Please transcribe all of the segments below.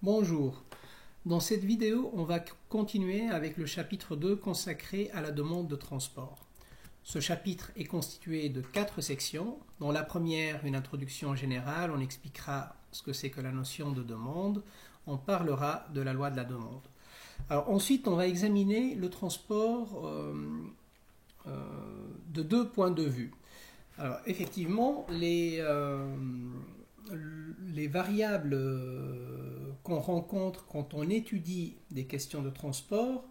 Bonjour, dans cette vidéo on va continuer avec le chapitre 2 consacré à la demande de transport. Ce chapitre est constitué de 4 sections, dont la première, une introduction générale, on expliquera ce que c'est que la notion de demande, on parlera de la loi de la demande. Alors ensuite on va examiner le transport de 2 points de vue. Alors effectivement les variables qu'on rencontre quand on étudie des questions de transport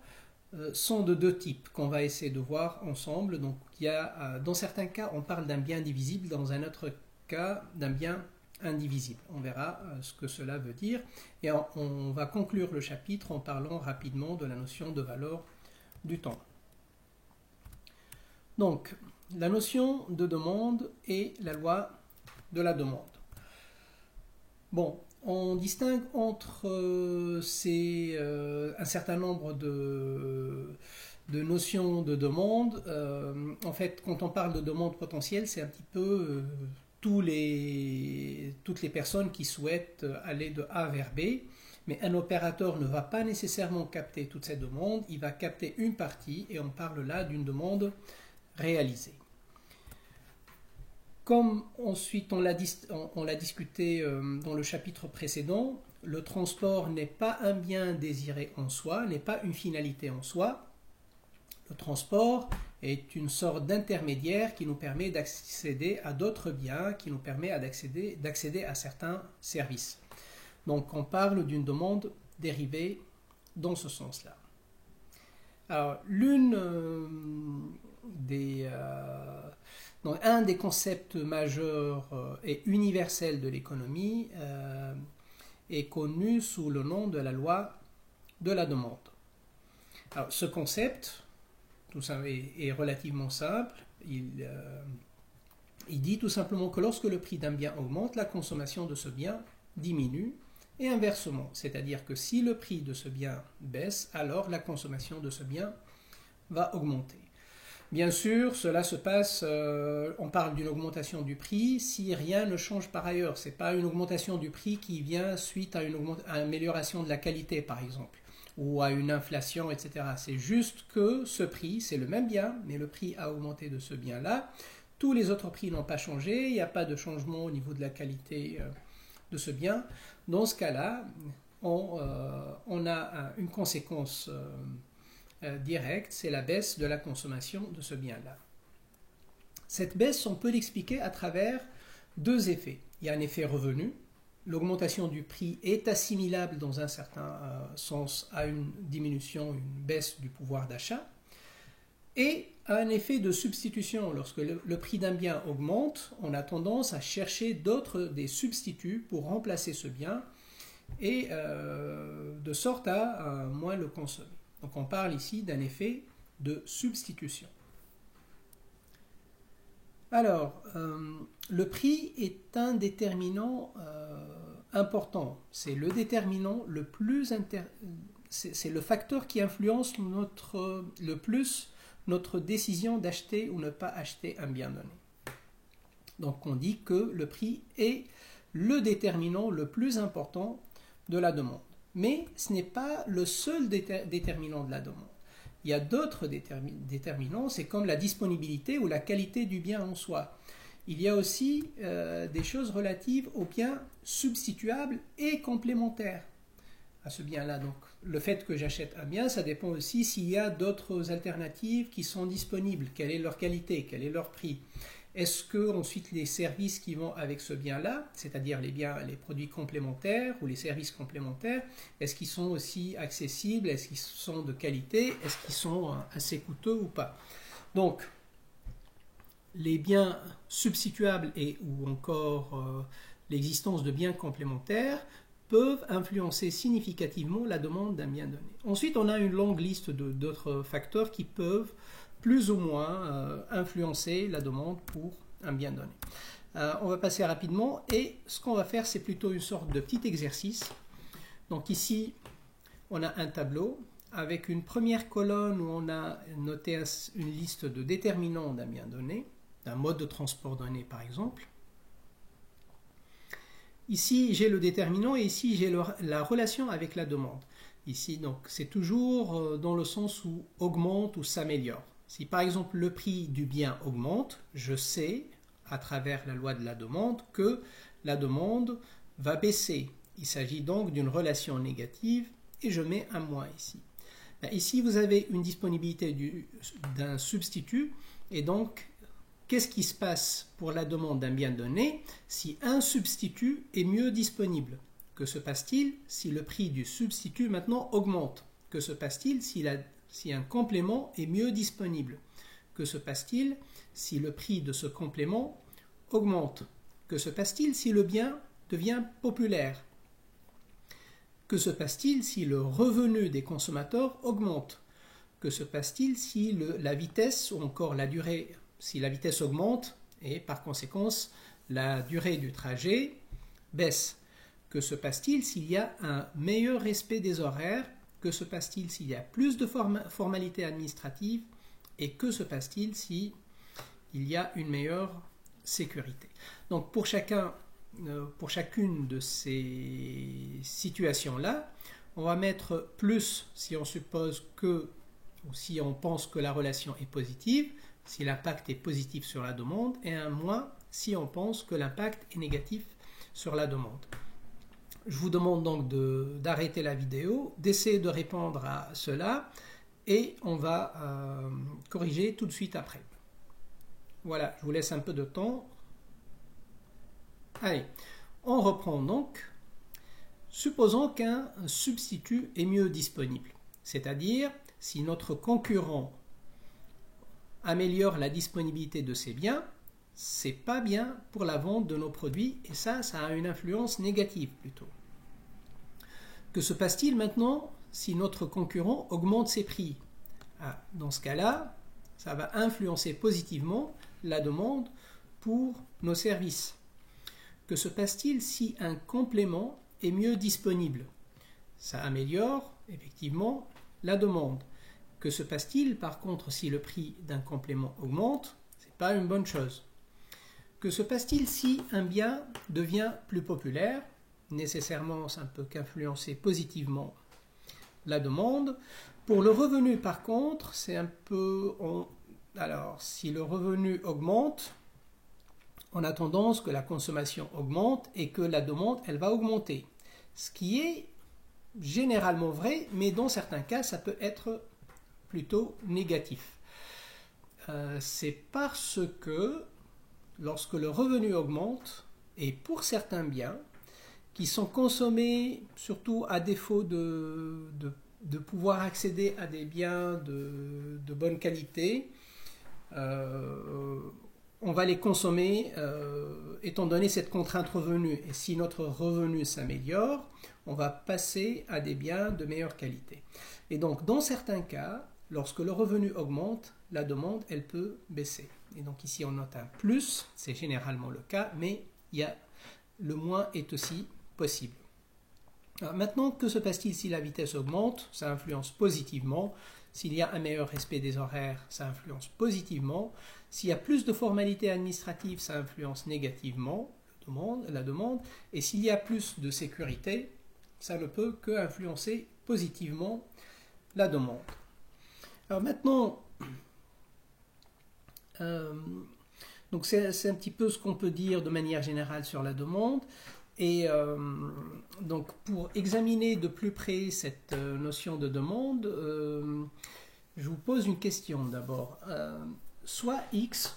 sont de 2 types qu'on va essayer de voir ensemble. Donc il y a, dans certains cas on parle d'un bien divisible, dans un autre cas d'un bien indivisible. On verra ce que cela veut dire et on va conclure le chapitre en parlant rapidement de la notion de valeur du temps. Donc la notion de demande et la loi de la demande. Bon, on distingue entre un certain nombre de notions de demande. En fait, quand on parle de demande potentielle, c'est un petit peu toutes les personnes qui souhaitent aller de A vers B. Mais un opérateur ne va pas nécessairement capter toutes ces demandes, il va capter une partie et on parle là d'une demande réalisée. Comme ensuite on l'a discuté dans le chapitre précédent, le transport n'est pas un bien désiré en soi, n'est pas une finalité en soi. Le transport est une sorte d'intermédiaire qui nous permet d'accéder à d'autres biens, qui nous permet d'accéder à certains services. Donc on parle d'une demande dérivée dans ce sens-là. Alors un des concepts majeurs et universels de l'économie est connu sous le nom de la loi de la demande. Alors, ce concept tout ça est relativement simple. Il dit tout simplement que lorsque le prix d'un bien augmente, la consommation de ce bien diminue et inversement. C'est-à-dire que si le prix de ce bien baisse, alors la consommation de ce bien va augmenter. Bien sûr, cela se passe, on parle d'une augmentation du prix si rien ne change par ailleurs. Ce n'est pas une augmentation du prix qui vient suite à une amélioration de la qualité, par exemple, ou à une inflation, etc. C'est juste que ce prix, c'est le même bien, mais le prix a augmenté de ce bien-là. Tous les autres prix n'ont pas changé, il n'y a pas de changement au niveau de la qualité de ce bien. Dans ce cas-là, on a une conséquence direct, c'est la baisse de la consommation de ce bien-là. Cette baisse, on peut l'expliquer à travers 2 effets. Il y a un effet revenu. L'augmentation du prix est assimilable dans un certain sens à une diminution, une baisse du pouvoir d'achat. Et un effet de substitution. Lorsque le prix d'un bien augmente, on a tendance à chercher des substituts pour remplacer ce bien et de sorte à moins le consommer. Donc on parle ici d'un effet de substitution. Alors, le prix est un déterminant important. C'est le déterminant le plus c'est le facteur qui influence le plus notre décision d'acheter ou ne pas acheter un bien donné. Donc on dit que le prix est le déterminant le plus important de la demande. Mais ce n'est pas le seul déterminant de la demande. Il y a d'autres déterminants, c'est comme la disponibilité ou la qualité du bien en soi. Il y a aussi des choses relatives aux biens substituables et complémentaires à ce bien-là. Donc le fait que j'achète un bien, ça dépend aussi s'il y a d'autres alternatives qui sont disponibles. Quelle est leur qualité, quel est leur prix. Est-ce que ensuite les services qui vont avec ce bien-là, c'est-à-dire les produits complémentaires ou les services complémentaires, est-ce qu'ils sont aussi accessibles, est-ce qu'ils sont de qualité, est-ce qu'ils sont assez coûteux ou pas. Donc, les biens substituables ou encore l'existence de biens complémentaires peuvent influencer significativement la demande d'un bien donné. Ensuite, on a une longue liste d'autres facteurs qui peuvent plus ou moins influencer la demande pour un bien donné. On va passer rapidement et ce qu'on va faire, c'est plutôt une sorte de petit exercice. Donc ici, on a un tableau avec une première colonne où on a noté une liste de déterminants d'un bien donné, d'un mode de transport donné par exemple. Ici, j'ai le déterminant et ici, j'ai la relation avec la demande. Ici, donc, c'est toujours dans le sens où augmente ou s'améliore. Si par exemple le prix du bien augmente, je sais, à travers la loi de la demande, que la demande va baisser. Il s'agit donc d'une relation négative et je mets un moins ici. Ici, vous avez une disponibilité d'un substitut et donc, qu'est-ce qui se passe pour la demande d'un bien donné si un substitut est mieux disponible? Que se passe-t-il si le prix du substitut maintenant augmente? Que se passe-t-il si un complément est mieux disponible? Que se passe-t-il si le prix de ce complément augmente? Que se passe-t-il si le bien devient populaire? Que se passe-t-il si le revenu des consommateurs augmente? Que se passe-t-il si la vitesse ou encore la durée, si la vitesse augmente et par conséquent la durée du trajet baisse? Que se passe-t-il s'il y a un meilleur respect des horaires? Que se passe-t-il s'il y a plus de formalités administratives? Et que se passe-t-il s'il y a une meilleure sécurité? Donc pour chacune de ces situations-là, on va mettre plus si on suppose que, ou si on pense que la relation est positive, si l'impact est positif sur la demande, et un moins si on pense que l'impact est négatif sur la demande. Je vous demande donc d'arrêter la vidéo, d'essayer de répondre à cela et on va corriger tout de suite après. Voilà, je vous laisse un peu de temps. Allez, on reprend donc. Supposons qu'un substitut est mieux disponible, c'est-à-dire si notre concurrent améliore la disponibilité de ses biens, c'est pas bien pour la vente de nos produits et ça a une influence négative plutôt. Que se passe-t-il maintenant si notre concurrent augmente ses prix? Dans ce cas-là, ça va influencer positivement la demande pour nos services. Que se passe-t-il si un complément est mieux disponible? Ça améliore effectivement la demande. Que se passe-t-il par contre si le prix d'un complément augmente? Ce n'est pas une bonne chose. Que se passe-t-il si un bien devient plus populaire? Nécessairement, ça ne peut qu'influencer positivement la demande. Pour le revenu, par contre, c'est un peu... Alors, si le revenu augmente, on a tendance que la consommation augmente et que la demande, elle va augmenter. Ce qui est généralement vrai, mais dans certains cas, ça peut être plutôt négatif. C'est parce que lorsque le revenu augmente, et pour certains biens, qui sont consommés surtout à défaut de pouvoir accéder à des biens de bonne qualité, on va les consommer étant donné cette contrainte revenu. Et si notre revenu s'améliore, on va passer à des biens de meilleure qualité. Et donc dans certains cas, lorsque le revenu augmente, la demande, elle peut baisser. Et donc ici on note un plus, c'est généralement le cas, mais le moins est aussi possible. Alors maintenant, que se passe-t-il si la vitesse augmente? Ça influence positivement. S'il y a un meilleur respect des horaires, ça influence positivement. S'il y a plus de formalités administratives, ça influence négativement la demande. Et s'il y a plus de sécurité, ça ne peut qu'influencer positivement la demande. Alors maintenant, donc c'est un petit peu ce qu'on peut dire de manière générale sur la demande. Et donc pour examiner de plus près cette notion de demande, je vous pose une question d'abord. Soit x,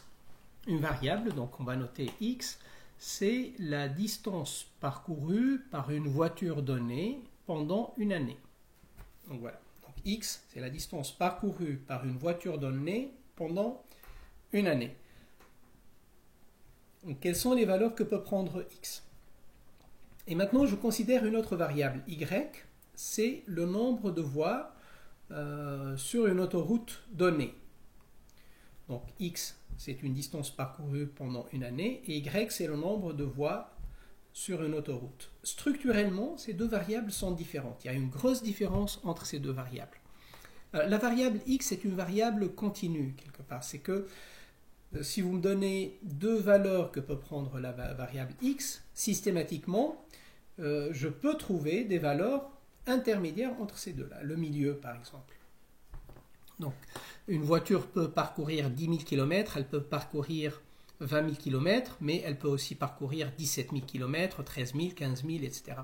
une variable, donc on va noter x, c'est la distance parcourue par une voiture donnée pendant une année. Donc voilà, donc x c'est la distance parcourue par une voiture donnée pendant une année. Donc, quelles sont les valeurs que peut prendre x? Et maintenant, je considère une autre variable, y, c'est le nombre de voies sur une autoroute donnée. Donc x, c'est une distance parcourue pendant une année, et y, c'est le nombre de voies sur une autoroute. Structurellement, ces deux variables sont différentes. Il y a une grosse différence entre ces deux variables. La variable x est une variable continue, quelque part. C'est que si vous me donnez deux valeurs que peut prendre la variable x, systématiquement, je peux trouver des valeurs intermédiaires entre ces deux-là, le milieu par exemple. Donc, une voiture peut parcourir 10 000 km, elle peut parcourir 20 000 km, mais elle peut aussi parcourir 17 000 km, 13 000, 15 000, etc.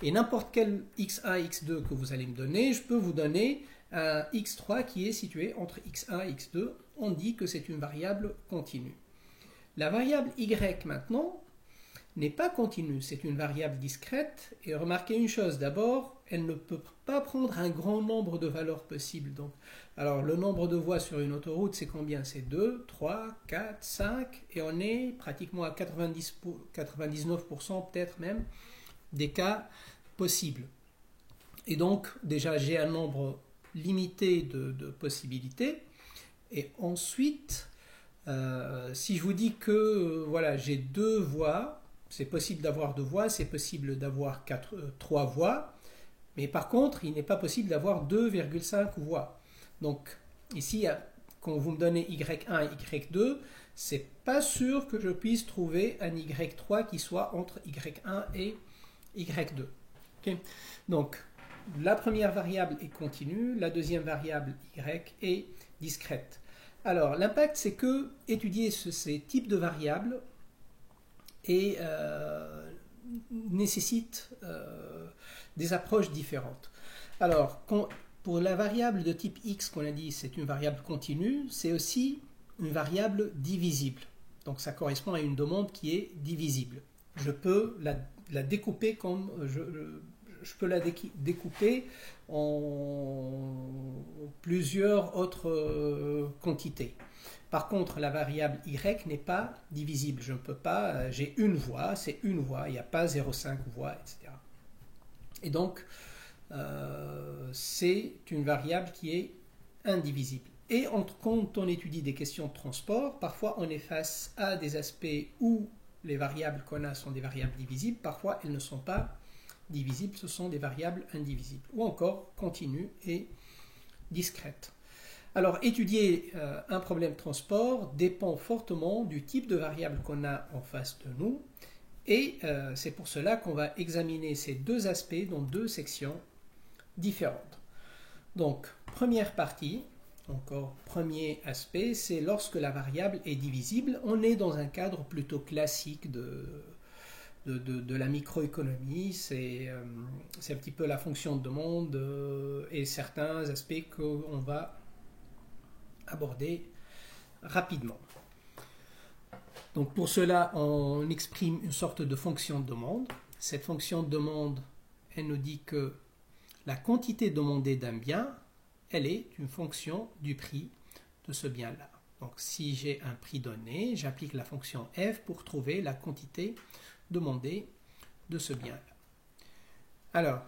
Et n'importe quel x1, x2 que vous allez me donner, je peux vous donner un x3 qui est situé entre x1 et x2. On dit que c'est une variable continue. La variable y maintenant n'est pas continue, c'est une variable discrète. Et remarquez une chose, d'abord, elle ne peut pas prendre un grand nombre de valeurs possibles. Donc, alors, le nombre de voies sur une autoroute, c'est combien? C'est 2, 3, 4, 5, et on est pratiquement à 99%, peut-être même, des cas possibles. Et donc, déjà, j'ai un nombre limité de possibilités. Et ensuite, si je vous dis que voilà, j'ai deux voies, c'est possible d'avoir deux voies, c'est possible d'avoir trois voies, mais par contre, il n'est pas possible d'avoir 2,5 voies. Donc, ici, quand vous me donnez y1 et y2, c'est pas sûr que je puisse trouver un y3 qui soit entre y1 et y2. Okay? Donc, la première variable est continue, la deuxième variable y est discrète. Alors, l'impact, c'est que étudier ces types de variables nécessite des approches différentes. Alors, pour la variable de type x qu'on a dit, c'est une variable continue, c'est aussi une variable divisible. Donc, ça correspond à une demande qui est divisible. Je peux la découper comme je peux la découper en plusieurs autres quantités. Par contre, la variable y n'est pas divisible. Je ne peux pas, j'ai une voie, c'est une voie, il n'y a pas 0,5 voies, etc. Et donc, c'est une variable qui est indivisible. Et quand on étudie des questions de transport, parfois on est face à des aspects où les variables qu'on a sont des variables divisibles, parfois elles ne sont pas divisibles, ce sont des variables indivisibles, ou encore continues et discrètes. Alors, étudier un problème de transport dépend fortement du type de variable qu'on a en face de nous, et c'est pour cela qu'on va examiner ces deux aspects dans deux sections différentes. Donc, première partie, encore premier aspect, c'est lorsque la variable est divisible. On est dans un cadre plutôt classique de la microéconomie, c'est un petit peu la fonction de demande et certains aspects qu'on va aborder rapidement. Donc pour cela, on exprime une sorte de fonction de demande. Cette fonction de demande, elle nous dit que la quantité demandée d'un bien, elle est une fonction du prix de ce bien-là. Donc si j'ai un prix donné, j'applique la fonction f pour trouver la quantité demandée de ce bien-là. Alors,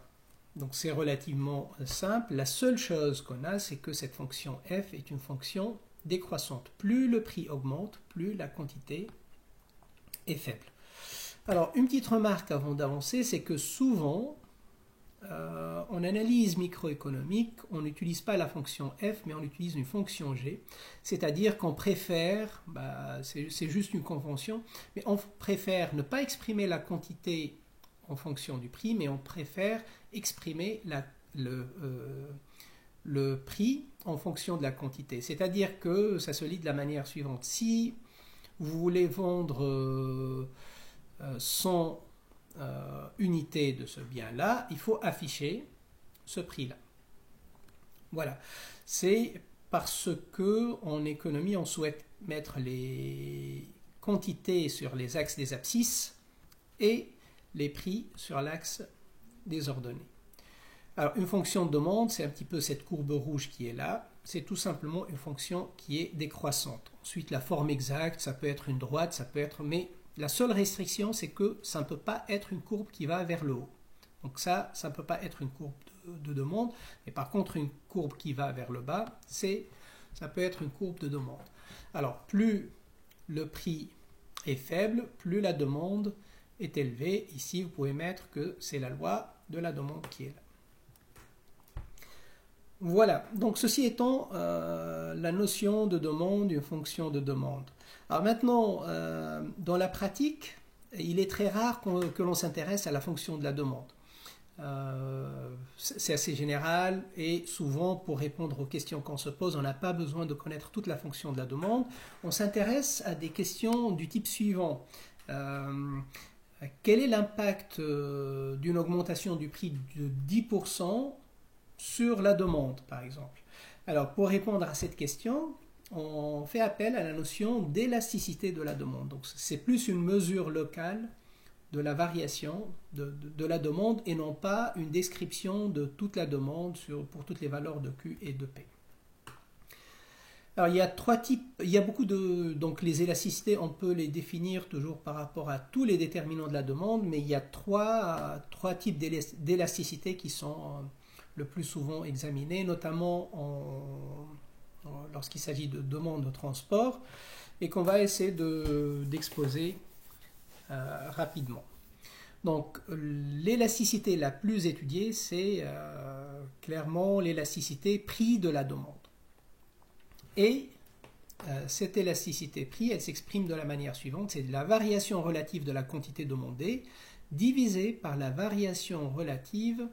donc c'est relativement simple. La seule chose qu'on a, c'est que cette fonction f est une fonction décroissante. Plus le prix augmente, plus la quantité est faible. Alors, une petite remarque avant d'avancer, c'est que souvent, en analyse microéconomique, on n'utilise pas la fonction f, mais on utilise une fonction g, c'est-à-dire qu'on préfère, c'est juste une convention, mais on préfère ne pas exprimer la quantité en fonction du prix, mais on préfère exprimer le prix en fonction de la quantité. C'est-à-dire que ça se lit de la manière suivante. Si vous voulez vendre 100 unités de ce bien-là, il faut afficher ce prix-là. Voilà. C'est parce que en économie, on souhaite mettre les quantités sur les axes des abscisses et les prix sur l'axe des ordonnées. Alors, une fonction de demande, c'est un petit peu cette courbe rouge qui est là. C'est tout simplement une fonction qui est décroissante. Ensuite, la forme exacte, ça peut être une droite, ça peut être... Mais la seule restriction, c'est que ça ne peut pas être une courbe qui va vers le haut. Donc ça ne peut pas être une courbe de demande. Mais par contre, une courbe qui va vers le bas, ça peut être une courbe de demande. Alors, plus le prix est faible, plus la demande est élevée. Ici, vous pouvez mettre que c'est la loi de la demande qui est là. Voilà, donc ceci étant la notion de demande, une fonction de demande. Alors maintenant, dans la pratique, il est très rare que l'on s'intéresse à la fonction de la demande. C'est assez général et souvent pour répondre aux questions qu'on se pose, on n'a pas besoin de connaître toute la fonction de la demande. On s'intéresse à des questions du type suivant. Quel est l'impact d'une augmentation du prix de 10% sur la demande, par exemple? Alors, pour répondre à cette question, on fait appel à la notion d'élasticité de la demande. Donc, c'est plus une mesure locale de la variation de la demande et non pas une description de toute la demande pour toutes les valeurs de Q et de P. Alors, il y a trois types, il y a beaucoup de... Donc, les élasticités, on peut les définir toujours par rapport à tous les déterminants de la demande, mais il y a trois types d'élasticité qui sont le plus souvent examinés, notamment lorsqu'il s'agit de demande de transport, et qu'on va essayer d'exposer rapidement. Donc, l'élasticité la plus étudiée, c'est clairement l'élasticité prix de la demande. Et cette élasticité prix, elle s'exprime de la manière suivante, c'est la variation relative de la quantité demandée divisée par la variation relative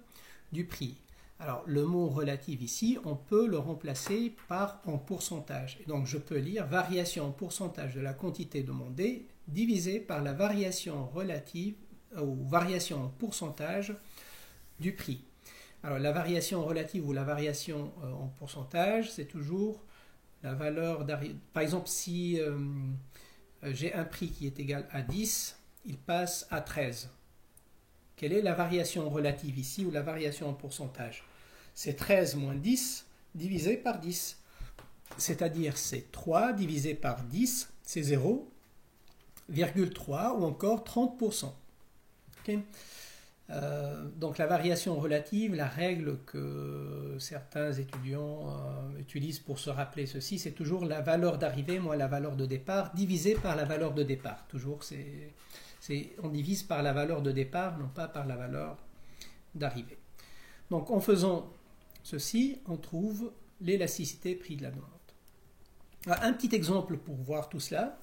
du prix. Alors, le mot relative ici, on peut le remplacer par en pourcentage. Et donc, je peux lire variation en pourcentage de la quantité demandée divisée par la variation relative ou variation en pourcentage du prix. Alors, la variation relative ou la variation en pourcentage, c'est toujours la valeur d'arrivée. Par exemple, si j'ai un prix qui est égal à 10, il passe à 13. Quelle est la variation relative ici ou la variation en pourcentage? C'est 13 moins 10 divisé par 10. C'est-à-dire c'est 3 divisé par 10, c'est 0,3 ou encore 30%. Okay? Donc la variation relative, la règle que certains étudiants utilisent pour se rappeler ceci, c'est toujours la valeur d'arrivée moins la valeur de départ divisée par la valeur de départ. Toujours, on divise par la valeur de départ, non pas par la valeur d'arrivée. Donc en faisant ceci, on trouve l'élasticité prix de la demande. Alors, un petit exemple pour voir tout cela.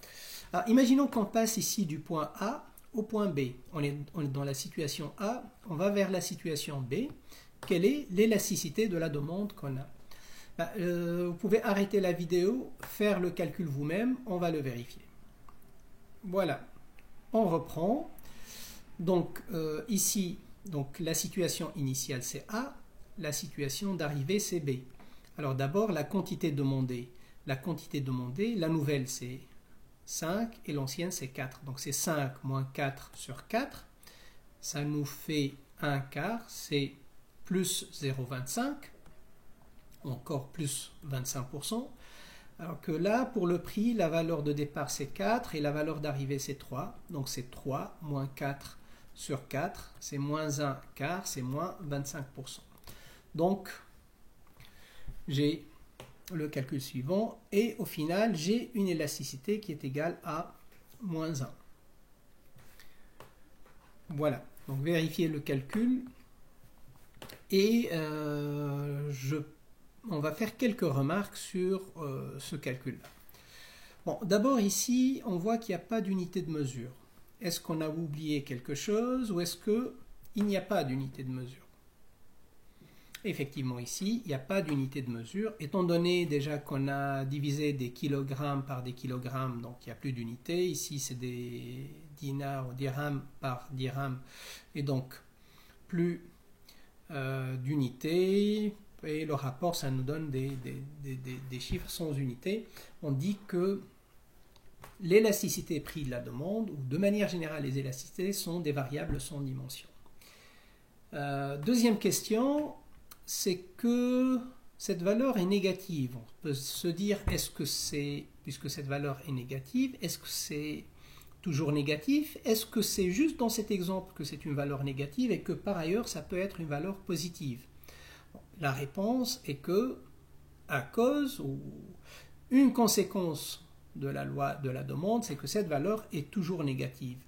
Alors, imaginons qu'on passe ici du point A au point B. On est dans la situation A, on va vers la situation B. Quelle est l'élasticité de la demande qu'on a? Vous pouvez arrêter la vidéo, faire le calcul vous-même, on va le vérifier. Voilà, on reprend. Donc ici, la situation initiale c'est A, la situation d'arrivée c'est B. Alors d'abord la quantité demandée. La quantité demandée, la nouvelle c'est 5 et l'ancienne c'est 4. Donc c'est 5 moins 4 sur 4. Ça nous fait 1 quart, c'est plus 0,25, encore plus 25%. Alors que là, pour le prix, la valeur de départ c'est 4 et la valeur d'arrivée c'est 3. Donc c'est 3 moins 4 sur 4, c'est moins 1 quart, c'est moins 25%. Donc j'ai le calcul suivant et au final j'ai une élasticité qui est égale à moins 1. Voilà, donc vérifiez le calcul et on va faire quelques remarques sur ce calcul-là. Bon, d'abord ici on voit qu'il n'y a pas d'unité de mesure. Est-ce qu'on a oublié quelque chose ou est-ce qu'il n'y a pas d'unité de mesure? Effectivement ici, il n'y a pas d'unité de mesure. Étant donné déjà qu'on a divisé des kilogrammes par des kilogrammes, donc il n'y a plus d'unité. Ici, c'est des dinars ou dirhams par dirham. Et donc, plus d'unités. Et le rapport, ça nous donne des chiffres sans unité. On dit que l'élasticité prix de la demande, ou de manière générale, les élasticités sont des variables sans dimension. Deuxième question, c'est que cette valeur est négative. On peut se dire, est-ce que c'est, puisque cette valeur est négative, est-ce que c'est toujours négatif? Est-ce que c'est juste dans cet exemple que c'est une valeur négative et que par ailleurs ça peut être une valeur positive? Bon, la réponse est que, à cause ou une conséquence de la loi de la demande, c'est que cette valeur est toujours négative.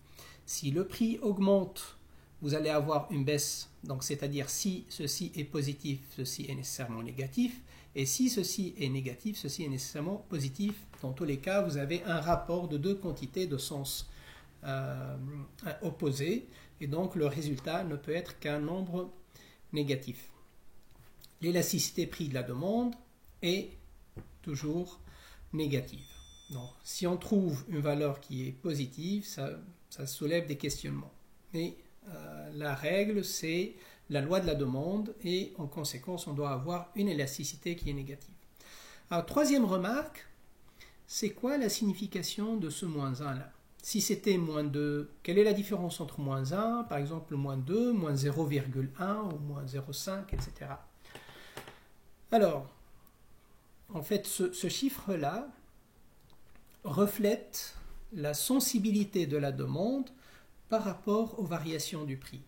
Si le prix augmente, vous allez avoir une baisse Donc, c'est-à-dire si ceci est positif, ceci est nécessairement négatif. Et si ceci est négatif, ceci est nécessairement positif. Dans tous les cas, vous avez un rapport de deux quantités de sens opposés. Et donc, le résultat ne peut être qu'un nombre négatif. L'élasticité prix de la demande est toujours négative. Donc, si on trouve une valeur qui est positive, ça soulève des questionnements. Mais la règle, c'est la loi de la demande et en conséquence, on doit avoir une élasticité qui est négative. Alors, troisième remarque, c'est quoi la signification de ce moins 1 là? Si c'était moins 2, quelle est la différence entre moins 1, par exemple moins 2, moins 0,1 ou moins 0,5, etc. Alors, en fait, ce chiffre-là reflète la sensibilité de la demande par rapport aux variations du prix.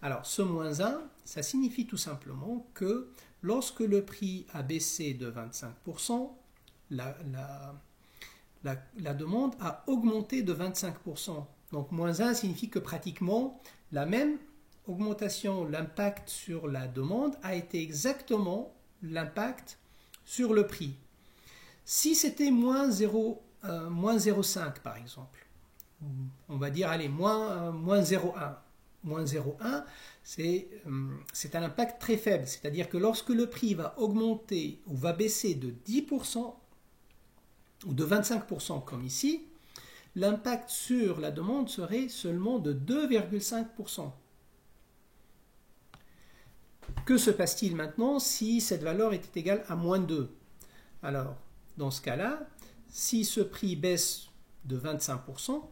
Alors, ce moins 1, ça signifie tout simplement que lorsque le prix a baissé de 25%, la demande a augmenté de 25%. Donc, moins 1 signifie que pratiquement la même augmentation, l'impact sur la demande a été exactement l'impact sur le prix. Si c'était moins 0,5 par exemple, on va dire, allez, moins 0,1. Moins 0,1, c'est un impact très faible. C'est-à-dire que lorsque le prix va augmenter ou va baisser de 10% ou de 25% comme ici, l'impact sur la demande serait seulement de 2,5%. Que se passe-t-il maintenant si cette valeur était égale à moins 2? Alors, dans ce cas-là, si ce prix baisse de 25%,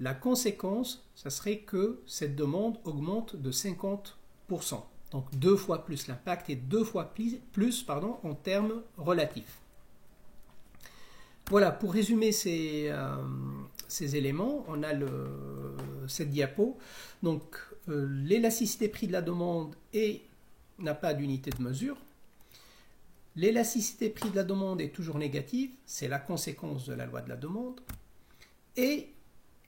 la conséquence, ça serait que cette demande augmente de 50%. Donc 2 fois plus l'impact et 2 fois plus en termes relatifs. Voilà, pour résumer ces éléments, on a cette diapo. Donc l'élasticité prix de la demande n'a pas d'unité de mesure. L'élasticité prix de la demande est toujours négative, c'est la conséquence de la loi de la demande. Et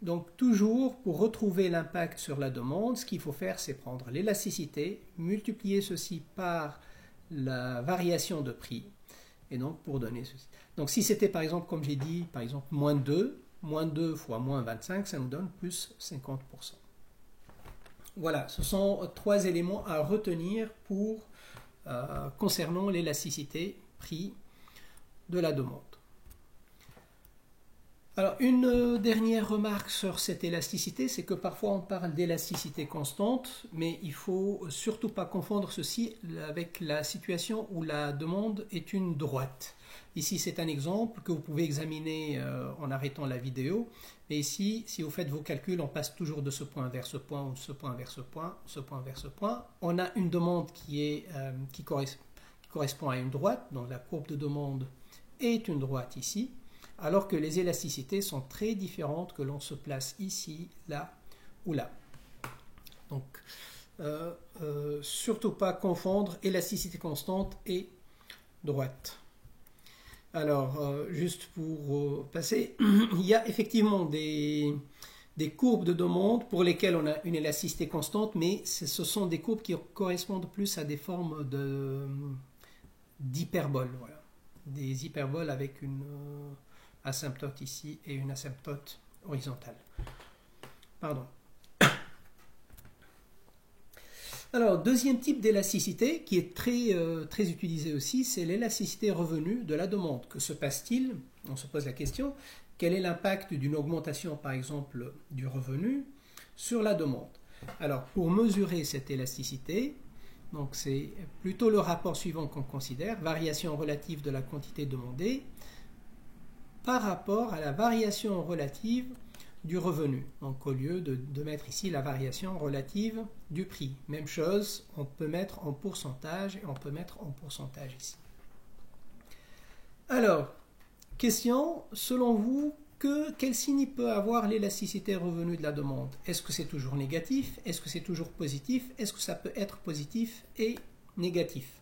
donc toujours, pour retrouver l'impact sur la demande, ce qu'il faut faire, c'est prendre l'élasticité, multiplier ceci par la variation de prix, et donc pour donner ceci. Donc si c'était par exemple, comme j'ai dit, par exemple moins 2 fois moins 25, ça nous donne plus 50%. Voilà, ce sont 3 éléments à retenir concernant l'élasticité prix de la demande. Alors, une dernière remarque sur cette élasticité, c'est que parfois on parle d'élasticité constante, mais il ne faut surtout pas confondre ceci avec la situation où la demande est une droite. Ici, c'est un exemple que vous pouvez examiner en arrêtant la vidéo. Mais ici, si vous faites vos calculs, on passe toujours de ce point vers ce point, ou de ce point vers ce point, ce point vers ce point. On a une demande qui correspond à une droite, donc la courbe de demande est une droite ici. Alors que les élasticités sont très différentes que l'on se place ici, là ou là. Donc, surtout pas confondre élasticité constante et droite. Alors, juste pour passer, il y a effectivement des courbes de demande pour lesquelles on a une élasticité constante, mais ce sont des courbes qui correspondent plus à des formes d'hyperboles. Voilà. Des hyperboles avec une asymptote ici et une asymptote horizontale. Pardon. Alors, deuxième type d'élasticité qui est très utilisé aussi, c'est l'élasticité revenue de la demande. Que se passe-t-il? On se pose la question, quel est l'impact d'une augmentation, par exemple, du revenu sur la demande? Alors, pour mesurer cette élasticité, donc c'est plutôt le rapport suivant qu'on considère, variation relative de la quantité demandée par rapport à la variation relative du revenu. Donc au lieu de mettre ici la variation relative du prix. Même chose, on peut mettre en pourcentage et on peut mettre en pourcentage ici. Alors, question, selon vous, quel signe peut avoir l'élasticité revenue de la demande? Est-ce que c'est toujours négatif? Est-ce que c'est toujours positif? Est-ce que ça peut être positif et négatif?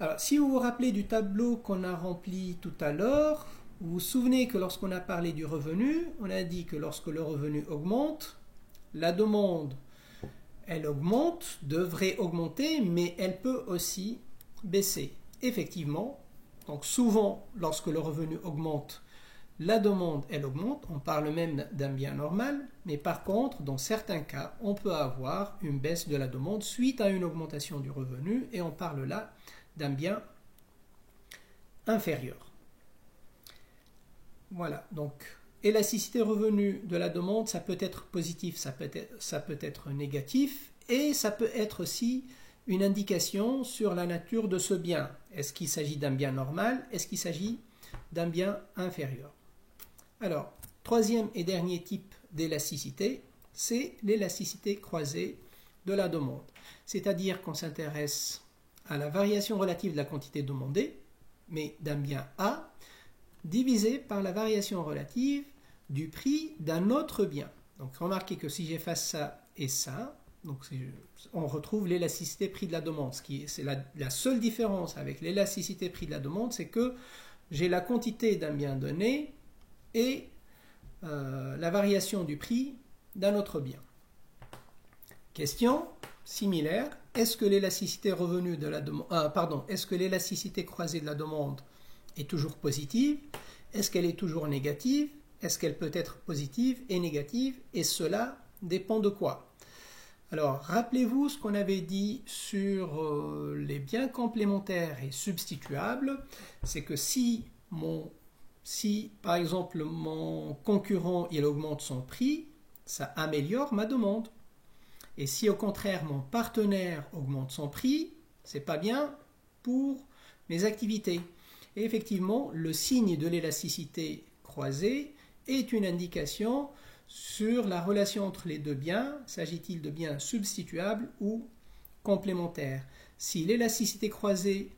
Alors, si vous vous rappelez du tableau qu'on a rempli tout à l'heure, vous vous souvenez que lorsqu'on a parlé du revenu, on a dit que lorsque le revenu augmente, la demande, elle augmente, devrait augmenter, mais elle peut aussi baisser. Effectivement, donc souvent, lorsque le revenu augmente, la demande, elle augmente, on parle même d'un bien normal, mais par contre, dans certains cas, on peut avoir une baisse de la demande suite à une augmentation du revenu, et on parle là d'un bien inférieur. Voilà, donc élasticité revenu de la demande, ça peut être positif, ça peut être négatif, et ça peut être aussi une indication sur la nature de ce bien. Est-ce qu'il s'agit d'un bien normal? Est-ce qu'il s'agit d'un bien inférieur? Alors, troisième et dernier type d'élasticité, c'est l'élasticité croisée de la demande. C'est-à-dire qu'on s'intéresse à la variation relative de la quantité demandée, mais d'un bien A, divisé par la variation relative du prix d'un autre bien. Donc remarquez que si j'efface ça et ça, donc on retrouve l'élasticité prix de la demande. C'est la seule différence avec l'élasticité prix de la demande, c'est que j'ai la quantité d'un bien donné et la variation du prix d'un autre bien. Question similaire, est-ce que l'élasticité revenue de la demande, est-ce que l'élasticité croisée de la demande est toujours positive? Est-ce qu'elle est toujours négative? Est-ce qu'elle peut être positive et négative? Et cela dépend de quoi? Alors, rappelez-vous ce qu'on avait dit sur les biens complémentaires et substituables, c'est que si par exemple mon concurrent il augmente son prix, ça améliore ma demande. Et si au contraire mon partenaire augmente son prix, c'est pas bien pour mes activités. Et effectivement, le signe de l'élasticité croisée est une indication sur la relation entre les deux biens. S'agit-il de biens substituables ou complémentaires? Si l'élasticité croisée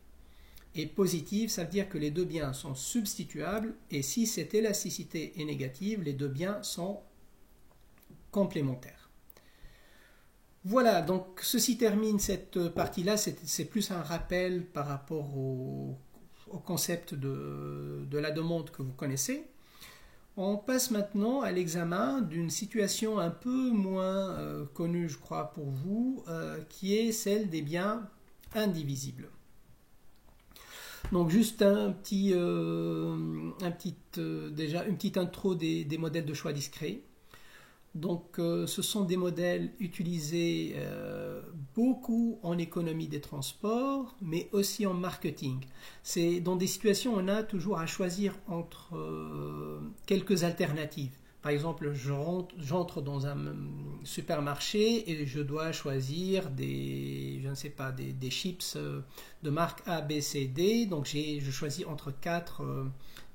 est positive, ça veut dire que les deux biens sont substituables, et si cette élasticité est négative, les deux biens sont complémentaires. Voilà, donc ceci termine cette partie-là. C'est plus un rappel par rapport au concept de la demande que vous connaissez. On passe maintenant à l'examen d'une situation un peu moins connue, je crois, pour vous, qui est celle des biens indivisibles. Donc juste déjà une petite intro des modèles de choix discrets. Donc ce sont des modèles utilisés beaucoup en économie des transports, mais aussi en marketing. C'est dans des situations où on a toujours à choisir entre quelques alternatives. Par exemple, j'entre dans un supermarché et je dois choisir des chips de marque A, B, C, D. Donc je choisis entre quatre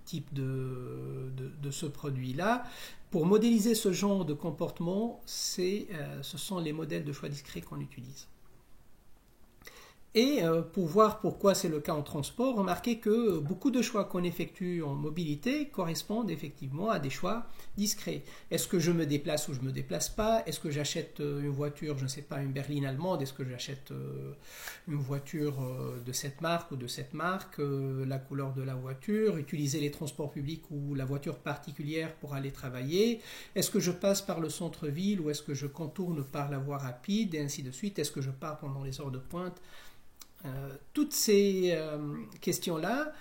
types de ce produit-là. Pour modéliser ce genre de comportement, ce sont les modèles de choix discrets qu'on utilise. Et pour voir pourquoi c'est le cas en transport, remarquez que beaucoup de choix qu'on effectue en mobilité correspondent effectivement à des choix discrets. Est-ce que je me déplace ou je ne me déplace pas? Est-ce que j'achète une voiture, je ne sais pas, une berline allemande? Est-ce que j'achète une voiture de cette marque ou de cette marque? La couleur de la voiture, utiliser les transports publics ou la voiture particulière pour aller travailler? Est-ce que je passe par le centre-ville ou est-ce que je contourne par la voie rapide? Et ainsi de suite. Est-ce que je pars pendant les heures de pointe? Toutes ces questions-là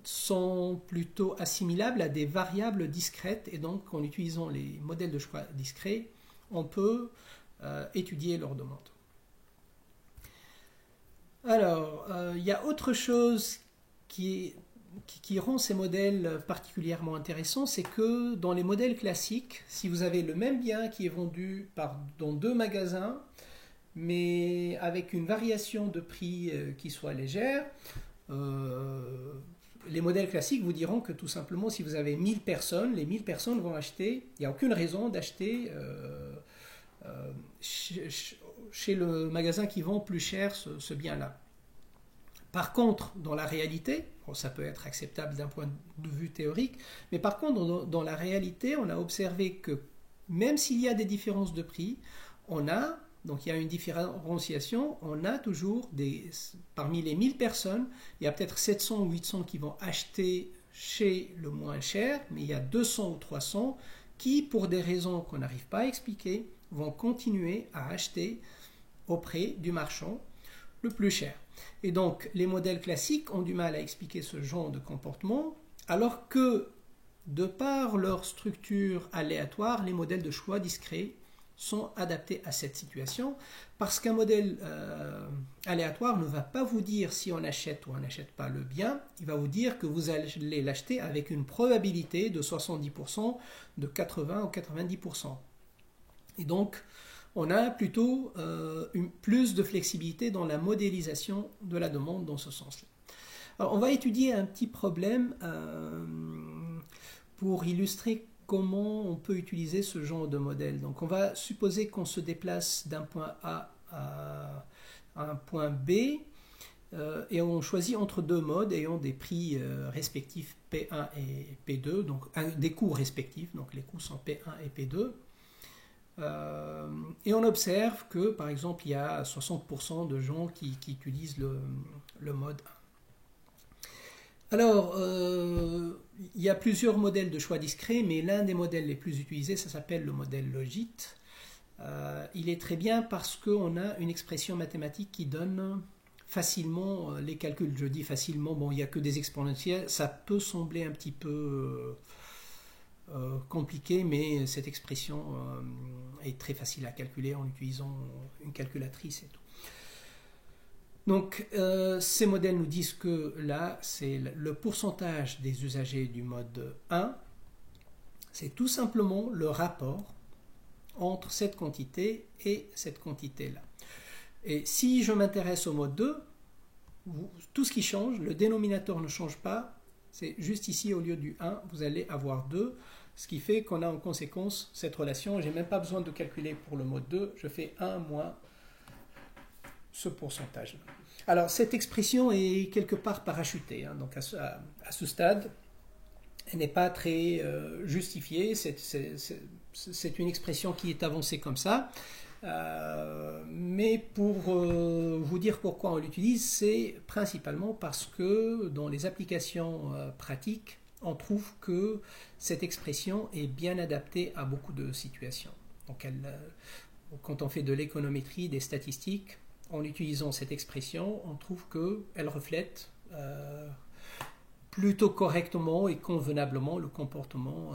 sont plutôt assimilables à des variables discrètes, et donc en utilisant les modèles de choix discrets, on peut étudier leur demande. Alors, il y a autre chose qui rend ces modèles particulièrement intéressants, c'est que dans les modèles classiques, si vous avez le même bien qui est vendu dans deux magasins, mais avec une variation de prix qui soit légère, les modèles classiques vous diront que tout simplement, si vous avez 1000 personnes, les 1000 personnes vont acheter, il n'y a aucune raison d'acheter chez le magasin qui vend plus cher ce bien-là. Par contre, dans la réalité, ça peut être acceptable d'un point de vue théorique, mais par contre, dans la réalité, on a observé que même s'il y a des différences de prix, donc il y a une différenciation, on a toujours parmi les 1000 personnes, il y a peut-être 700 ou 800 qui vont acheter chez le moins cher, mais il y a 200 ou 300 qui, pour des raisons qu'on n'arrive pas à expliquer, vont continuer à acheter auprès du marchand le plus cher. Et donc, les modèles classiques ont du mal à expliquer ce genre de comportement, alors que, de par leur structure aléatoire, les modèles de choix discrets sont adaptés à cette situation, parce qu'un modèle aléatoire ne va pas vous dire si on achète ou on n'achète pas le bien, il va vous dire que vous allez l'acheter avec une probabilité de 70%, de 80 ou 90%. Et donc, on a plutôt plus de flexibilité dans la modélisation de la demande dans ce sens-là. Alors, on va étudier un petit problème pour illustrer comment on peut utiliser ce genre de modèle. Donc, on va supposer qu'on se déplace d'un point A à un point B et on choisit entre deux modes ayant des prix respectifs P1 et P2, donc des coûts respectifs, donc les coûts sont P1 et P2. Et on observe que, par exemple, il y a 60% de gens qui utilisent le mode 1. Alors, il y a plusieurs modèles de choix discrets, mais l'un des modèles les plus utilisés, ça s'appelle le modèle Logit. Il est très bien parce qu'on a une expression mathématique qui donne facilement les calculs. Je dis facilement, bon, il n'y a que des exponentielles, ça peut sembler un petit peu compliqué, mais cette expression est très facile à calculer en utilisant une calculatrice et tout. Donc, ces modèles nous disent que là, c'est le pourcentage des usagers du mode 1, c'est tout simplement le rapport entre cette quantité et cette quantité-là. Et si je m'intéresse au mode 2, tout ce qui change, le dénominateur ne change pas, c'est juste ici, au lieu du 1, vous allez avoir 2, ce qui fait qu'on a en conséquence cette relation. Je n'ai même pas besoin de calculer pour le mode 2, je fais 1 moins ce pourcentage. Alors, cette expression est quelque part parachutée, hein, donc à ce stade, elle n'est pas très justifiée, c'est une expression qui est avancée comme ça, mais pour vous dire pourquoi on l'utilise, c'est principalement parce que dans les applications pratiques, on trouve que cette expression est bien adaptée à beaucoup de situations. Donc, quand on fait de l'économétrie, des statistiques, en utilisant cette expression, on trouve qu'elle reflète plutôt correctement et convenablement le comportement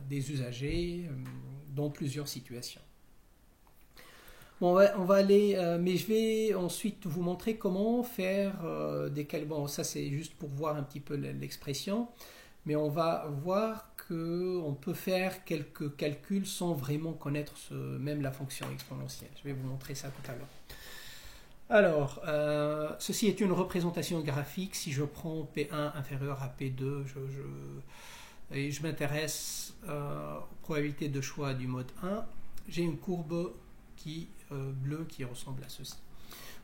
des usagers dans plusieurs situations. Bon, on va aller, mais je vais ensuite vous montrer comment faire des calculs. Bon, ça c'est juste pour voir un petit peu l'expression, mais on va voir qu'on peut faire quelques calculs sans vraiment connaître même la fonction exponentielle. Je vais vous montrer ça tout à l'heure. Alors, ceci est une représentation graphique. Si je prends P1 inférieur à P2, et je m'intéresse aux probabilités de choix du mode 1, j'ai une courbe bleue qui ressemble à ceci.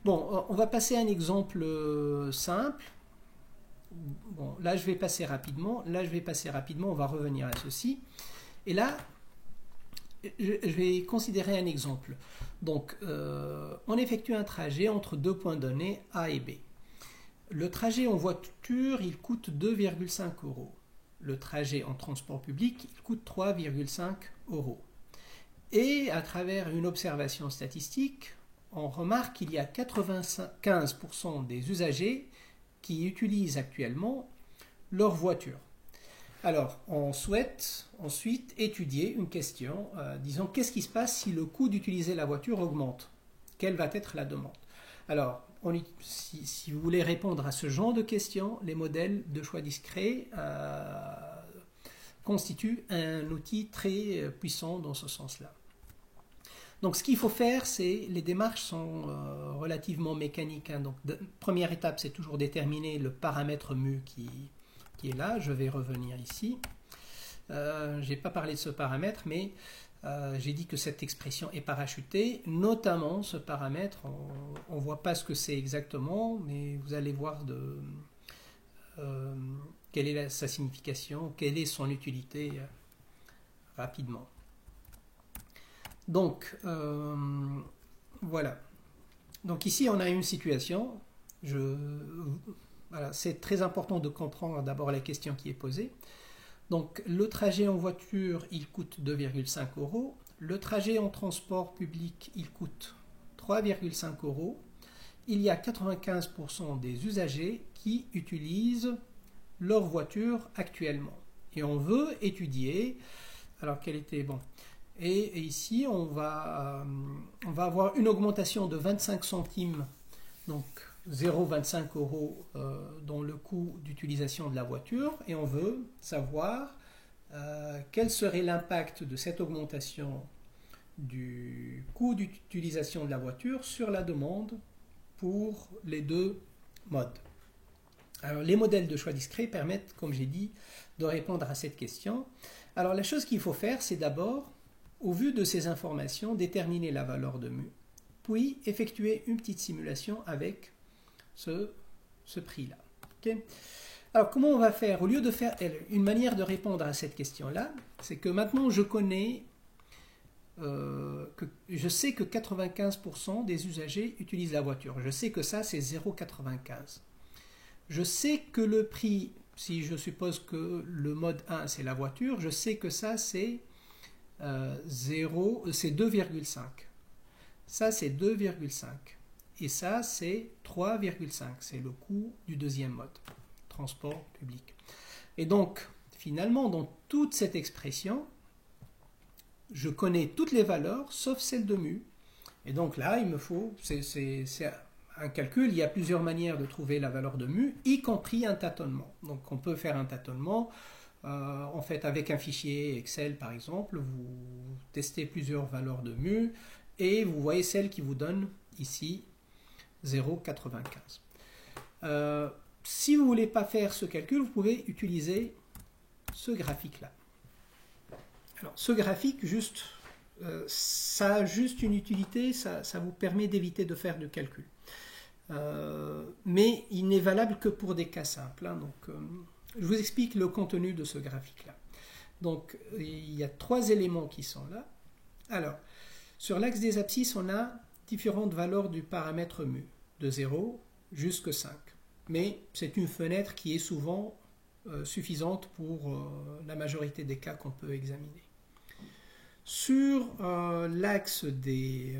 Bon, on va passer à un exemple simple. Bon, là, je vais passer rapidement. On va revenir à ceci. Et là, je vais considérer un exemple. Donc, on effectue un trajet entre deux points donnés, A et B. Le trajet en voiture, il coûte 2,5 €. Le trajet en transport public, il coûte 3,5 €. Et à travers une observation statistique, on remarque qu'il y a 95% des usagers qui utilisent actuellement leur voiture. Alors, on souhaite ensuite étudier une question, disons, qu'est-ce qui se passe si le coût d'utiliser la voiture augmente? Quelle va être la demande? Alors, si vous voulez répondre à ce genre de questions, les modèles de choix discrets constituent un outil très puissant dans ce sens-là. Donc, ce qu'il faut faire, les démarches sont relativement mécaniques. Hein. Donc, première étape, c'est toujours déterminer le paramètre mu qui est là. Je vais revenir ici. Je n'ai pas parlé de ce paramètre, mais j'ai dit que cette expression est parachutée. Notamment, ce paramètre, on ne voit pas ce que c'est exactement, mais vous allez voir quelle est sa signification, quelle est son utilité rapidement. Donc, voilà. Donc ici, on a une situation. Voilà, c'est très important de comprendre d'abord la question qui est posée. Donc, le trajet en voiture, il coûte 2,5 €. le trajet en transport public, il coûte 3,5 €. Il y a 95% des usagers qui utilisent leur voiture actuellement. Et on veut étudier, alors quelle était, bon, et ici on va avoir une augmentation de 25 centimes, donc 0,25 € dans le coût d'utilisation de la voiture, et on veut savoir quel serait l'impact de cette augmentation du coût d'utilisation de la voiture sur la demande pour les deux modes. Alors, les modèles de choix discret permettent, comme j'ai dit, de répondre à cette question. Alors, la chose qu'il faut faire, c'est d'abord, au vu de ces informations, déterminer la valeur de mu, puis effectuer une petite simulation avec ce prix-là. Okay? Alors, comment on va faire? Au lieu de faire une manière de répondre à cette question-là, c'est que maintenant je connais, je sais que 95% des usagers utilisent la voiture. Je sais que ça, c'est 0,95. Je sais que le prix, si je suppose que le mode 1, c'est la voiture, je sais que ça, c'est 2,5. Ça, c'est 2,5. Et ça, c'est 3,5. C'est le coût du deuxième mode, transport public. Et donc, finalement, dans toute cette expression, je connais toutes les valeurs, sauf celle de mu. Et donc là, il me faut, c'est un calcul, il y a plusieurs manières de trouver la valeur de mu, y compris un tâtonnement. Donc on peut faire un tâtonnement, en fait avec un fichier Excel par exemple, vous testez plusieurs valeurs de mu, et vous voyez celle qui vous donne ici 0,95. Si vous ne voulez pas faire ce calcul, vous pouvez utiliser ce graphique-là. Alors, ce graphique, ça a juste une utilité, ça vous permet d'éviter de faire de calcul. Mais il n'est valable que pour des cas simples. Hein, donc, je vous explique le contenu de ce graphique-là. Donc, il y a 3 éléments qui sont là. Alors, sur l'axe des abscisses, on a différentes valeurs du paramètre mu, de 0 jusqu'à 5. Mais c'est une fenêtre qui est souvent suffisante pour la majorité des cas qu'on peut examiner. Sur l'axe des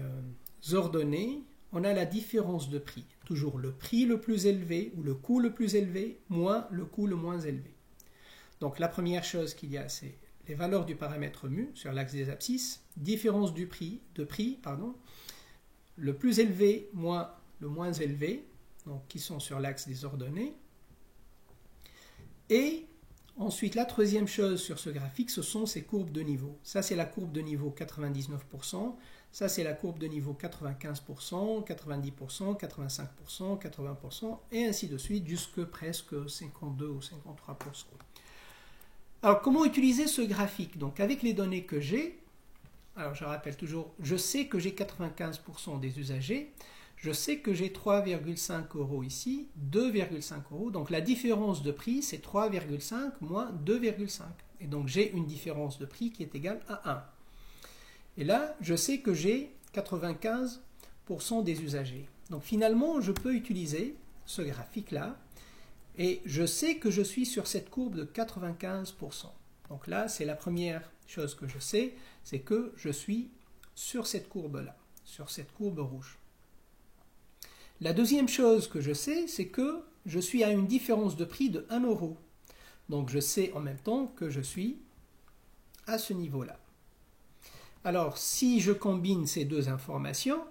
ordonnées, on a la différence de prix. Toujours le prix le plus élevé ou le coût le plus élevé moins le coût le moins élevé. Donc la première chose qu'il y a, c'est les valeurs du paramètre mu sur l'axe des abscisses, différence de prix, le plus élevé moins le moins élevé, donc qui sont sur l'axe des ordonnées. Et ensuite, la troisième chose sur ce graphique, ce sont ces courbes de niveau. Ça, c'est la courbe de niveau 99%. Ça, c'est la courbe de niveau 95%, 90%, 85%, 80%, et ainsi de suite, jusque presque 52 ou 53%. Alors, comment utiliser ce graphique? Donc, avec les données que j'ai, alors je rappelle toujours, je sais que j'ai 95% des usagers, je sais que j'ai 3,5 € ici, 2,5 €. Donc la différence de prix, c'est 3,5 moins 2,5. Et donc j'ai une différence de prix qui est égale à 1. Et là, je sais que j'ai 95% des usagers. Donc finalement, je peux utiliser ce graphique-là. Et je sais que je suis sur cette courbe de 95%. Donc là, c'est la première chose que je sais, c'est que je suis sur cette courbe-là, sur cette courbe rouge. La deuxième chose que je sais, c'est que je suis à une différence de prix de 1 €. Donc je sais en même temps que je suis à ce niveau-là. Alors si je combine ces deux informations,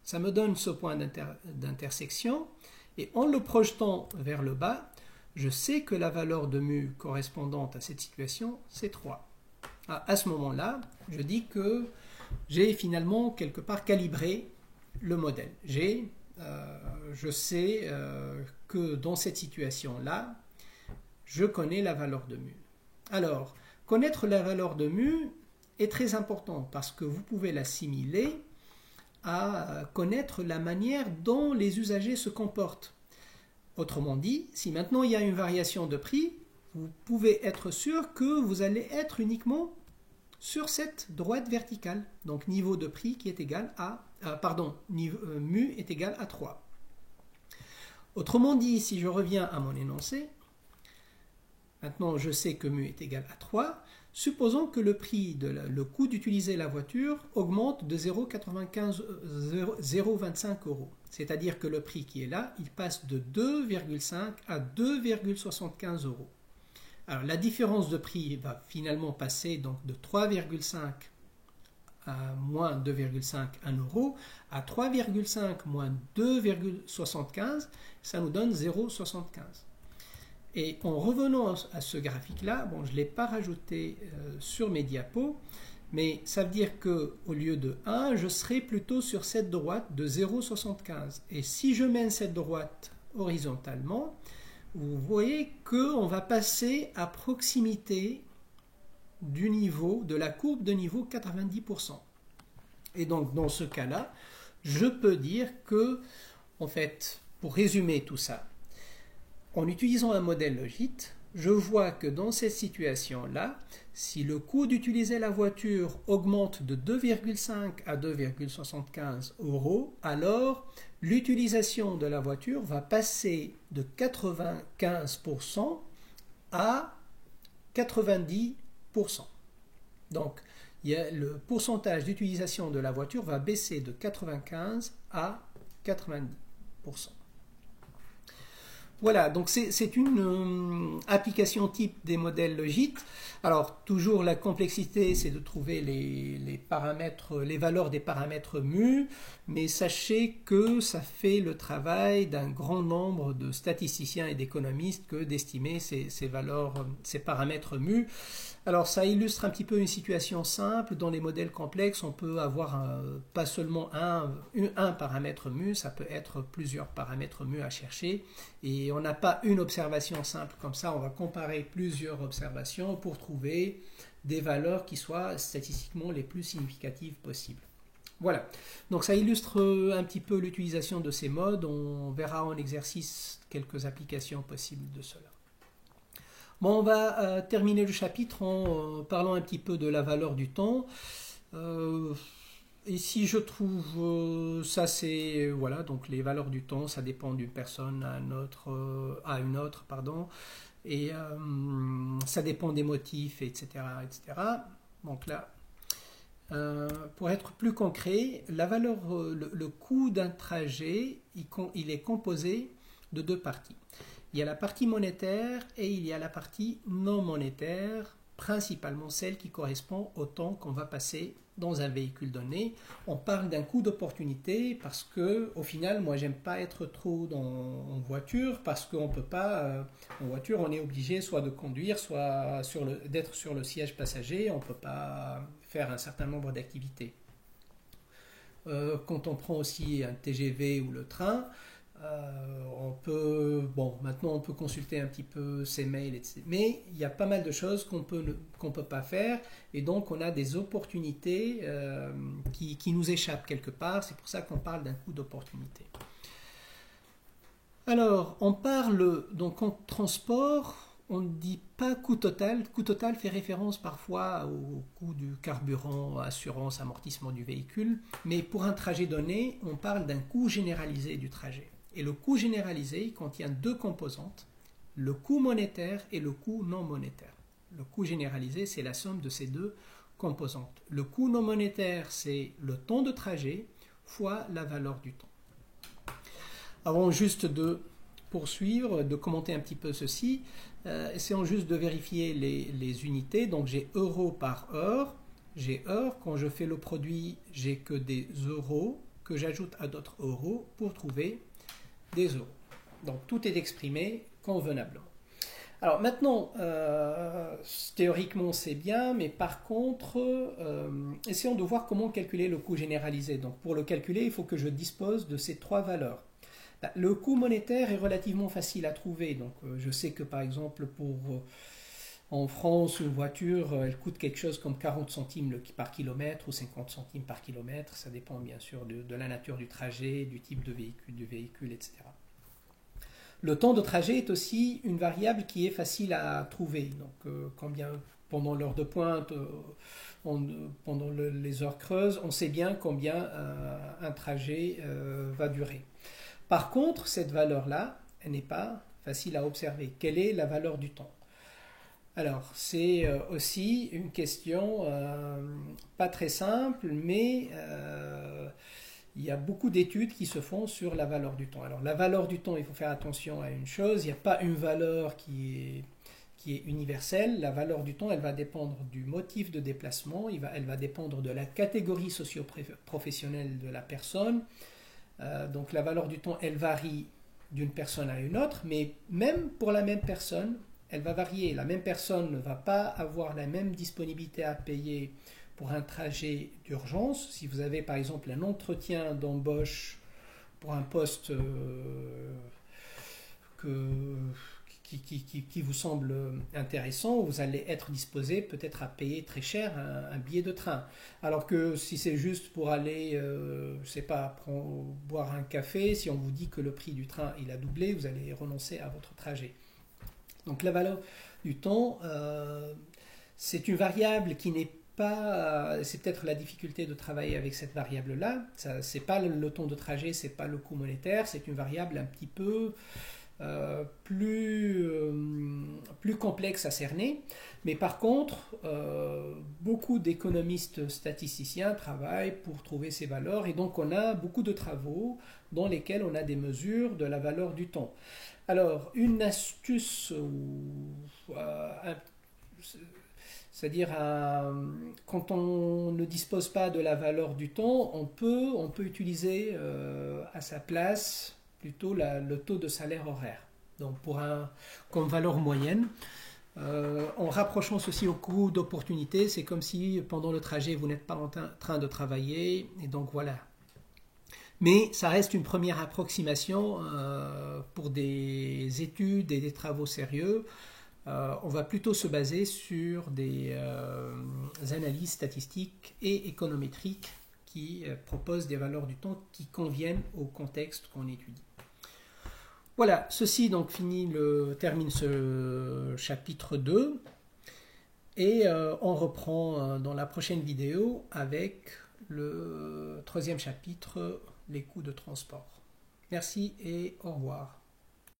ça me donne ce point d'intersection, et en le projetant vers le bas, je sais que la valeur de mu correspondante à cette situation, c'est 3. À ce moment-là, je dis que j'ai finalement quelque part calibré le modèle. Je sais que dans cette situation-là, je connais la valeur de mu. Alors, connaître la valeur de mu est très important parce que vous pouvez l'assimiler à connaître la manière dont les usagers se comportent. Autrement dit, si maintenant il y a une variation de prix, vous pouvez être sûr que vous allez être uniquement sur cette droite verticale. Donc niveau de prix qui est égal à mu est égal à 3. Autrement dit, si je reviens à mon énoncé, maintenant je sais que mu est égal à 3. Supposons que le prix, le coût d'utiliser la voiture augmente de 0,25 euros. C'est-à-dire que le prix qui est là, il passe de 2,5 à 2,75 euros. Alors la différence de prix va finalement passer donc de 3,5 à moins 2,5 1 euro à 3,5 moins 2,75, ça nous donne 0,75. Et en revenant à ce graphique-là, bon, je ne l'ai pas rajouté sur mes diapos, mais ça veut dire qu'au lieu de 1, je serai plutôt sur cette droite de 0,75. Et si je mène cette droite horizontalement, vous voyez qu'on va passer à proximité du niveau, de la courbe de niveau 90%. Et donc dans ce cas-là, je peux dire que, en fait, pour résumer tout ça, en utilisant un modèle Logit, je vois que dans cette situation-là, si le coût d'utiliser la voiture augmente de 2,5 à 2,75 euros, alors l'utilisation de la voiture va passer de 95% à 90%. Donc, le pourcentage d'utilisation de la voiture va baisser de 95 à 90%. Voilà, donc c'est une application type des modèles Logit. Alors, toujours la complexité, c'est de trouver les paramètres, les valeurs des paramètres mu, mais sachez que ça fait le travail d'un grand nombre de statisticiens et d'économistes que d'estimer ces valeurs, ces paramètres mu. Alors, ça illustre un petit peu une situation simple. Dans les modèles complexes, on peut avoir pas seulement un paramètre mu, ça peut être plusieurs paramètres mu à chercher. Et on n'a pas une observation simple comme ça, on va comparer plusieurs observations pour trouver des valeurs qui soient statistiquement les plus significatives possibles. Voilà, donc ça illustre un petit peu l'utilisation de ces modes. On verra en exercice quelques applications possibles de cela. Bon, on va terminer le chapitre en parlant un petit peu de la valeur du temps. Ici, je trouve, ça c'est, voilà, donc les valeurs du temps, ça dépend d'une personne à une autre, pardon, et ça dépend des motifs, etc., etc. Donc là, pour être plus concret, la valeur, le coût d'un trajet, il est composé de deux parties. Il y a la partie monétaire et il y a la partie non monétaire, principalement celle qui correspond au temps qu'on va passer dans un véhicule donné. On parle d'un coût d'opportunité parce que, au final, moi, j'aime pas être trop en voiture parce qu'on peut pas, en voiture, on est obligé soit de conduire, soit d'être sur le siège passager. On peut pas faire un certain nombre d'activités. Quand on prend aussi un TGV ou le train, maintenant on peut consulter un petit peu ses mails, etc. Mais il y a pas mal de choses qu'on peut pas faire, et donc on a des opportunités qui nous échappent quelque part. C'est pour ça qu'on parle d'un coût d'opportunité. Alors, on parle donc en transport, on ne dit pas coût total. Coût total fait référence parfois au coût du carburant, assurance, amortissement du véhicule, mais pour un trajet donné, on parle d'un coût généralisé du trajet. Et le coût généralisé contient deux composantes, le coût monétaire et le coût non monétaire. Le coût généralisé, c'est la somme de ces deux composantes. Le coût non monétaire, c'est le temps de trajet fois la valeur du temps. Avant juste de poursuivre, de commenter un petit peu ceci, essayons juste de vérifier les unités. Donc j'ai euros par heure, j'ai heure. Quand je fais le produit, j'ai que des euros que j'ajoute à d'autres euros pour trouver des euros. Donc tout est exprimé convenablement. Alors maintenant, théoriquement c'est bien, mais par contre, essayons de voir comment calculer le coût généralisé. Donc pour le calculer, il faut que je dispose de ces trois valeurs. Le coût monétaire est relativement facile à trouver. Donc je sais que par exemple en France, une voiture, elle coûte quelque chose comme 40 centimes par kilomètre ou 50 centimes par kilomètre. Ça dépend bien sûr de la nature du trajet, du type de véhicule, etc. Le temps de trajet est aussi une variable qui est facile à trouver. Donc combien pendant l'heure de pointe, pendant les heures creuses, on sait bien combien un trajet va durer. Par contre, cette valeur-là, elle n'est pas facile à observer. Quelle est la valeur du temps ? Alors, c'est aussi une question pas très simple, mais il y a beaucoup d'études qui se font sur la valeur du temps. Alors, la valeur du temps, il faut faire attention à une chose, il n'y a pas une valeur qui est universelle. La valeur du temps, elle va dépendre du motif de déplacement, elle va dépendre de la catégorie socio-professionnelle de la personne. Donc, la valeur du temps, elle varie d'une personne à une autre, mais même pour la même personne, elle va varier. La même personne ne va pas avoir la même disponibilité à payer pour un trajet d'urgence. Si vous avez par exemple un entretien d'embauche pour un poste que, qui vous semble intéressant, vous allez être disposé peut-être à payer très cher un billet de train. Alors que si c'est juste pour aller, je sais pas, boire un café, si on vous dit que le prix du train il a doublé, vous allez renoncer à votre trajet. Donc la valeur du temps, c'est une variable qui n'est pas, c'est peut-être la difficulté de travailler avec cette variable-là. C'est pas le temps de trajet, c'est pas le coût monétaire, c'est une variable un petit peu plus complexe à cerner. Mais par contre, beaucoup d'économistes statisticiens travaillent pour trouver ces valeurs et donc on a beaucoup de travaux dans lesquels on a des mesures de la valeur du temps. Alors, une astuce, c'est-à-dire quand on ne dispose pas de la valeur du temps, on peut utiliser à sa place plutôt le taux de salaire horaire. Donc, comme valeur moyenne, en rapprochant ceci au coût d'opportunité, c'est comme si pendant le trajet, vous n'êtes pas en train de travailler, et donc voilà. Mais ça reste une première approximation pour des études et des travaux sérieux. On va plutôt se baser sur des analyses statistiques et économétriques qui proposent des valeurs du temps qui conviennent au contexte qu'on étudie. Voilà, ceci donc termine ce chapitre 2 et on reprend dans la prochaine vidéo avec le troisième chapitre, les coûts de transport. Merci et au revoir.